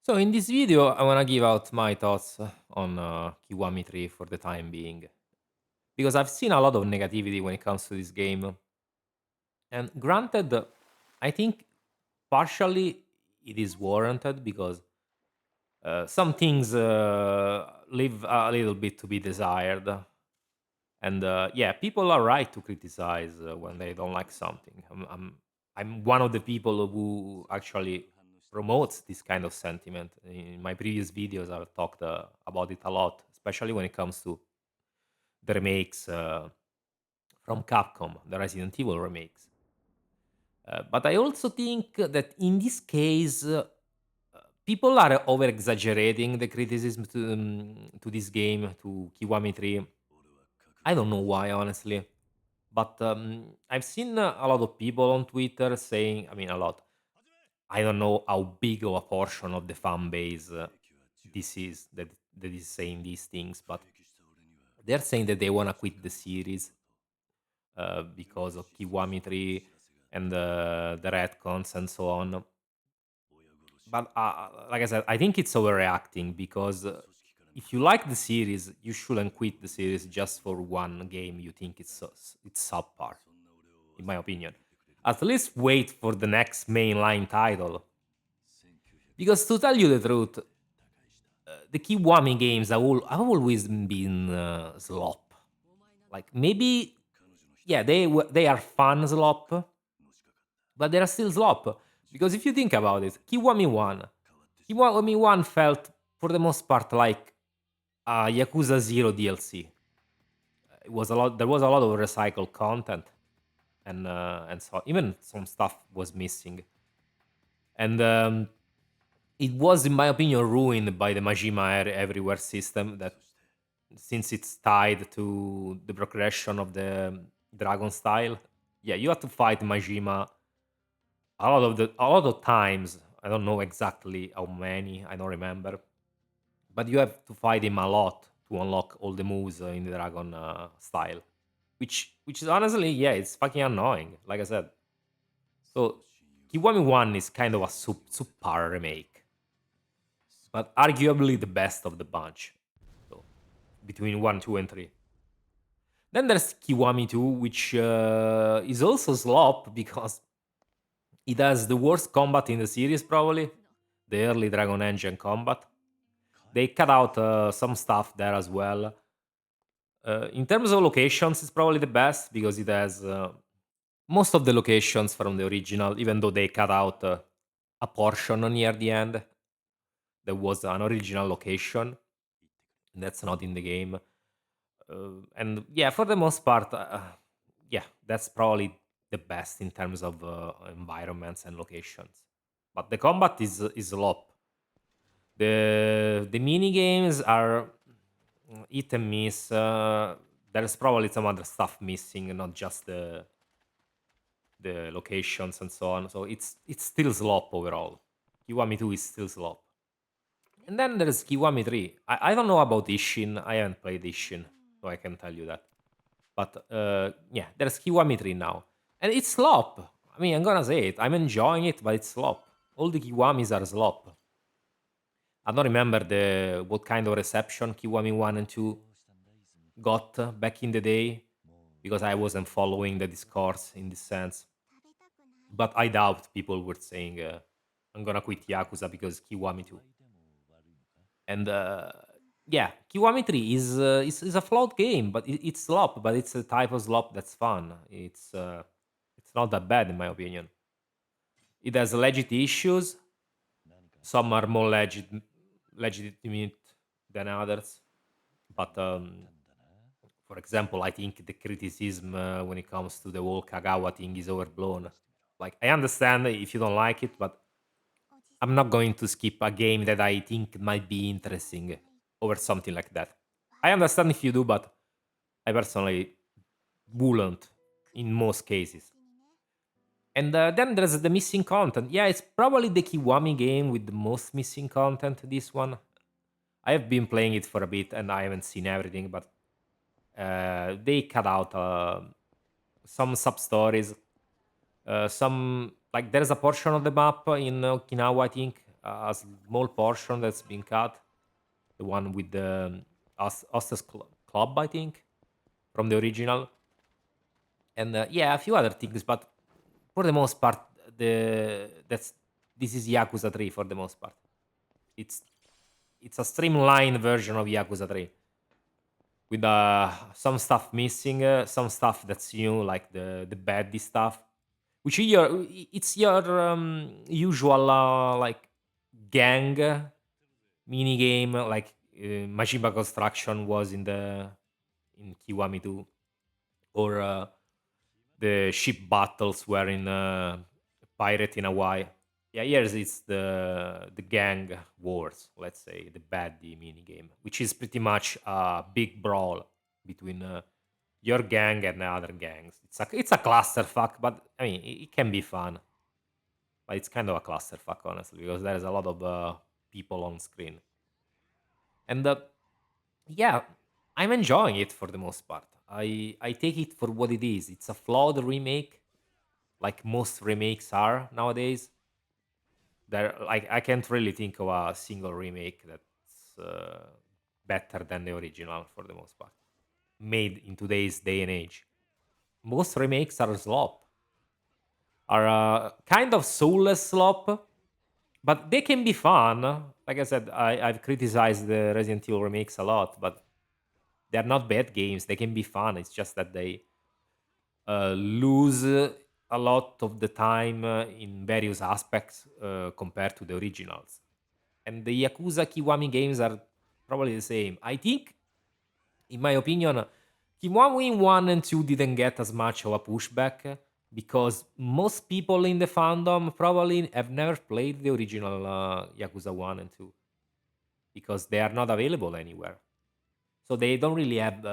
So in this video, I want to give out my thoughts on Kiwami 3 for the time being, because I've seen a lot of negativity when it comes to this game. And granted, I think partially it is warranted because some things leave a little bit to be desired. And yeah, people are right to criticize when they don't like something. I'm one of the people who actually promotes this kind of sentiment. In my previous videos, I've talked about it a lot, especially when it comes to the remakes from Capcom, the Resident Evil remakes. But I also think that in this case, people are over exaggerating the criticism to this game, to Kiwami 3. I don't know why, honestly. But I've seen a lot of people on Twitter saying, I mean, a lot. I don't know how big of a portion of the fan base this is that is saying these things, but they're saying that they want to quit the series because of Kiwami 3 and the retcons and so on. But like I said, I think it's overreacting because if you like the series, you shouldn't quit the series just for one game you think it's subpar, in my opinion. At least wait for the next mainline title. Because to tell you the truth, the Kiwami games have always been slop. Like maybe, yeah, they are fun slop, but they are still slop. Because if you think about it, Kiwami 1 felt for the most part like a Yakuza 0 DLC. It was a lot. There was a lot of recycled content, and so even some stuff was missing. And it was, in my opinion, ruined by the Majima Everywhere system. That since it's tied to the progression of the dragon style, yeah, you have to fight Majima a lot of times. I don't know exactly how many. I don't remember, but you have to fight him a lot to unlock all the moves in the dragon style, which is honestly, yeah, it's fucking annoying. Like I said, so Kiwami One is kind of a subpar remake, but arguably the best of the bunch. So between one, two, and three. Then there's Kiwami 2, which is also slop because it has the worst combat in the series, probably the early Dragon Engine combat. They cut out some stuff there as well. In terms of locations, it's probably the best because it has most of the locations from the original, even though they cut out a portion near the end. There was an original location that's not in the game. And yeah, for the most part, yeah, that's probably the best in terms of environments and locations. But the combat is lop. The mini games are hit and miss. There's probably some other stuff missing, not just the locations and so on. So it's still slop overall. Kiwami 2 is still slop. And then there's Kiwami 3. I don't know about Ishin. I haven't played Ishin, so I can tell you that. But yeah, there's Kiwami 3 now. And it's slop. I mean, I'm gonna say it. I'm enjoying it, but it's slop. All the Kiwamis are slop. I don't remember the what kind of reception Kiwami 1 and 2 got back in the day because I wasn't following the discourse in this sense. But I doubt people were saying, I'm gonna quit Yakuza because Kiwami 2. And yeah, Kiwami 3 is a flawed game, but it's slop, but it's a type of slop that's fun. It's not that bad in my opinion. It has legit issues. Some are more legitimate than others. But for example, I think the criticism when it comes to the whole Kagawa thing is overblown. Like I understand if you don't like it, but I'm not going to skip a game that I think might be interesting over something like that. I understand if you do, but I personally wouldn't in most cases. And then there's the missing content. Yeah, it's probably the Kiwami game with the most missing content. This one, I have been playing it for a bit and I haven't seen everything, but they cut out some sub stories. Some like there's a portion of the map in Okinawa, I think, a small portion that's been cut, the one with the Ostas Club, I think, from the original, and yeah, a few other things. But for the most part, the that's this is Yakuza 3 for the most part. It's it's a streamlined version of Yakuza 3 with some stuff missing, some stuff that's new, like the baddie stuff, which it's your usual like gang mini game, like Majima Construction was in Kiwami 2, or the ship battles were in Pirate in Hawaii. Yeah, here's it's the gang wars, let's say, the baddie mini game, which is pretty much a big brawl between your gang and other gangs. It's a clusterfuck, but I mean it can be fun. But it's kind of a clusterfuck, honestly, because there's a lot of people on screen, and yeah, I'm enjoying it for the most part. I take it for what it is. It's a flawed remake, like most remakes are nowadays. There, like, I can't really think of a single remake that's better than the original for the most part, made in today's day and age. Most remakes are slop, are kind of soulless slop, but they can be fun. Like I said, I've criticized the Resident Evil remakes a lot, but they're not bad games. They can be fun. It's just that they lose a lot of the time in various aspects compared to the originals. And the Yakuza Kiwami games are probably the same. I think, in my opinion, Kiwami 1 and 2 didn't get as much of a pushback because most people in the fandom probably have never played the original Yakuza 1 and 2 because they are not available anywhere. So they don't really have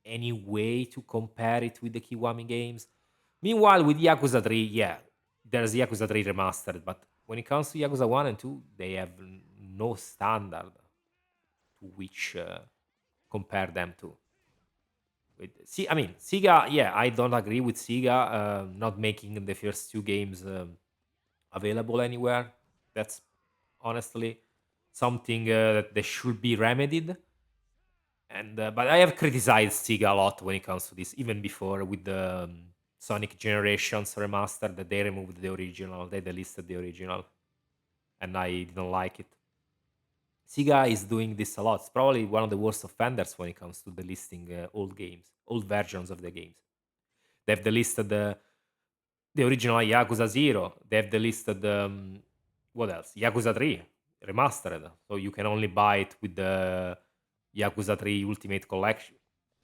any way to compare it with the Kiwami games. Meanwhile, with Yakuza 3, yeah, there's Yakuza 3 remastered, but when it comes to Yakuza 1 and 2, they have no standard to which compare them to. I mean, Sega, yeah, I don't agree with Sega not making the first two games available anywhere. That's honestly something that they should be remedied. And but I have criticized Sega a lot when it comes to this, even before with the Sonic Generations remaster that they removed the original, they delisted the original, and I didn't like it. Sega is doing this a lot. It's probably one of the worst offenders when it comes to delisting old games, old versions of the games. They've delisted the original Yakuza 0. They've delisted what else? Yakuza 3 remastered. So you can only buy it with the Yakuza 3 Ultimate Collection.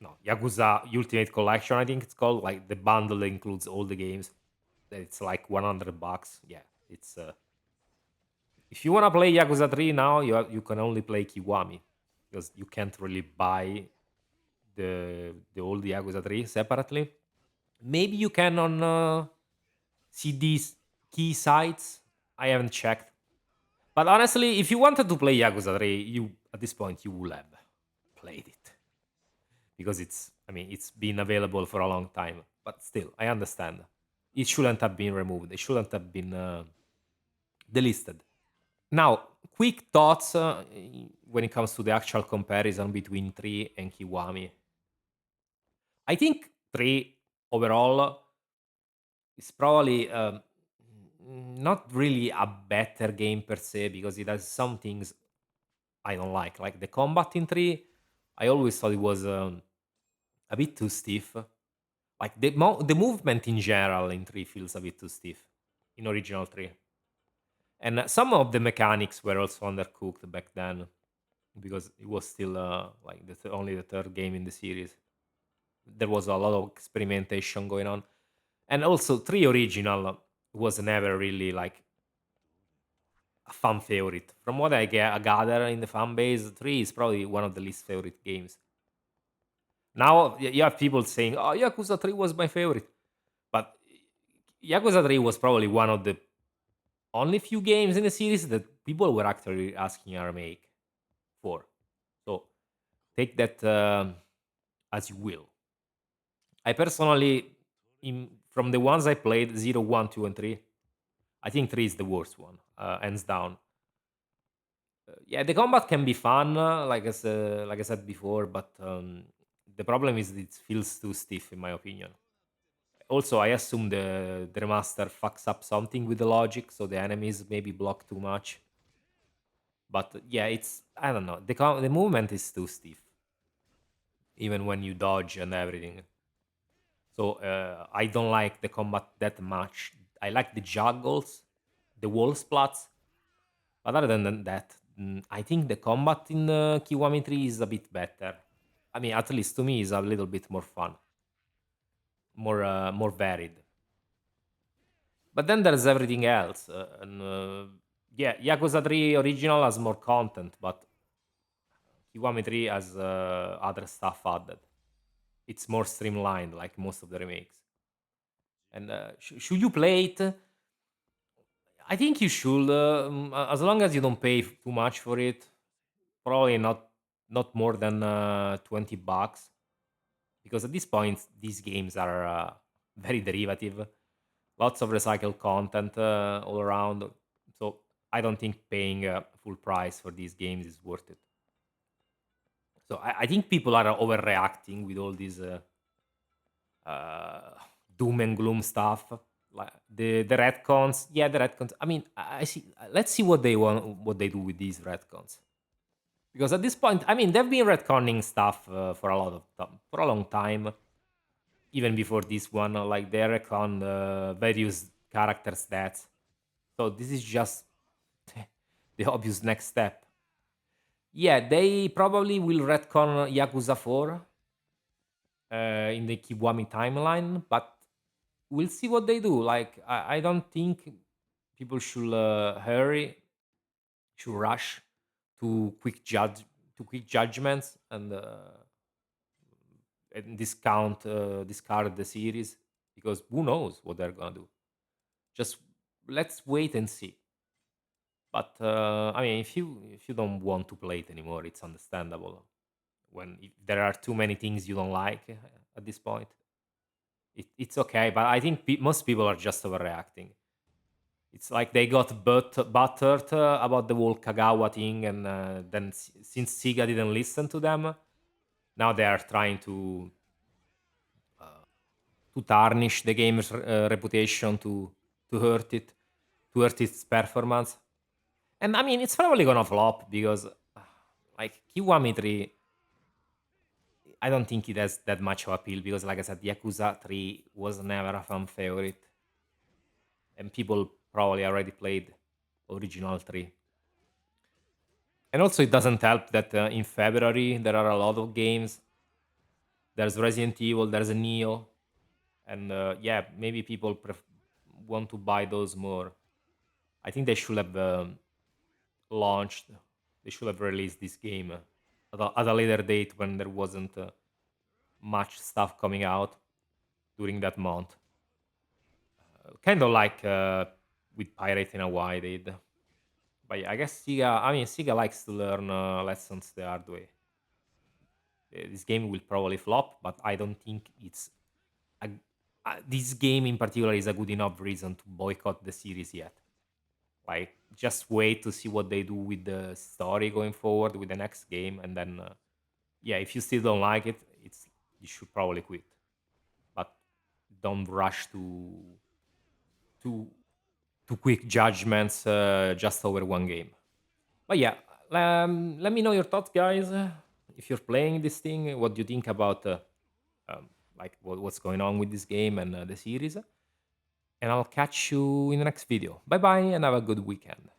No, Yakuza Ultimate Collection, I think it's called. Like the bundle that includes all the games. It's like $100. Yeah, it's if you wanna play Yakuza 3 now, you can only play Kiwami because you can't really buy the old Yakuza 3 separately. Maybe you can on CDs key sites. I haven't checked. But honestly, if you wanted to play Yakuza 3, you at this point you will have played it because it's been available for a long time. But still, I understand. It shouldn't have been removed. It shouldn't have been delisted. Now, quick thoughts when it comes to the actual comparison between 3 and Kiwami. I think 3 overall is probably not really a better game per se because it has some things I don't like the combat in 3. I always thought it was a bit too stiff. Like the movement in general in 3 feels a bit too stiff in original 3. And some of the mechanics were also undercooked back then because it was still like only the third game in the series. There was a lot of experimentation going on, and also 3 original was never really like a fan favorite. From what I gather in the fan base, 3 is probably one of the least favorite games. Now you have people saying, "Oh, Yakuza 3 was my favorite," but Yakuza 3 was probably one of the only few games in the series that people were actually asking a remake for. So take that as you will. I personally, from the ones I played, 0, 1, 2, and 3, I think 3 is the worst one, hands down. Yeah, the combat can be fun, like I said before, but the problem is it feels too stiff, in my opinion. Also, I assume the remaster fucks up something with the logic, so the enemies maybe block too much. But yeah, it's I don't know. The movement is too stiff, even when you dodge and everything. So I don't like the combat that much. I like the juggles, the wall splats, but other than that, I think the combat in Kiwami 3 is a bit better. I mean, at least to me, is a little bit more fun, more varied. But then there's everything else, yeah, Yakuza 3 original has more content, but Kiwami 3 has other stuff added. It's more streamlined, like most of the remakes. And should you play it? I think you should, as long as you don't pay too much for it. Probably not more than $20, because at this point these games are very derivative. Lots of recycled content all around. So I don't think paying full price for these games is worth it. So I think people are overreacting with all these uh, doom and gloom stuff. Like the retcons, yeah, the retcons. I mean, I see. Let's see what they want, what they do with these retcons. Because at this point, I mean, they've been retconning stuff for a lot of time, for a long time, even before this one. Like they retcon various character stats. So this is just the obvious next step. Yeah, they probably will retcon Yakuza 4 in the Kiwami timeline, but we'll see what they do. Like, I don't think people should should rush to quick judgments and discard the series, because who knows what they're gonna do. Just let's wait and see. But I mean, if you don't want to play it anymore, it's understandable. When if there are too many things you don't like at this point, it's okay. But I think most people are just overreacting. It's like they got buttered about the whole Kagawa thing, and then since Sega didn't listen to them, now they are trying to tarnish the game's reputation, to hurt it, to hurt its performance. And I mean, it's probably gonna flop because, like Kiwami 3, I don't think it has that much of appeal because, like I said, Yakuza 3 was never a fan favorite, and people probably already played original 3. And also, it doesn't help that in February there are a lot of games. There's Resident Evil, there's a Neo, and yeah, maybe people want to buy those more. I think they should have launched. They should have released this game at a later date when there wasn't much stuff coming out during that month. Kind of like with Pirate in Hawaii did. But yeah, I guess Sega. I mean, Sega likes to learn lessons the hard way. This game will probably flop, but I don't think it's a, this game in particular is a good enough reason to boycott the series yet. Like, just wait to see what they do with the story going forward with the next game, and then yeah, if you still don't like it, it's you should probably quit. But don't rush to to quick judgments just over one game. But yeah, let me know your thoughts, guys. If you're playing this thing, what do you think about like what's going on with this game and the series? And I'll catch you in the next video. Bye bye, and have a good weekend.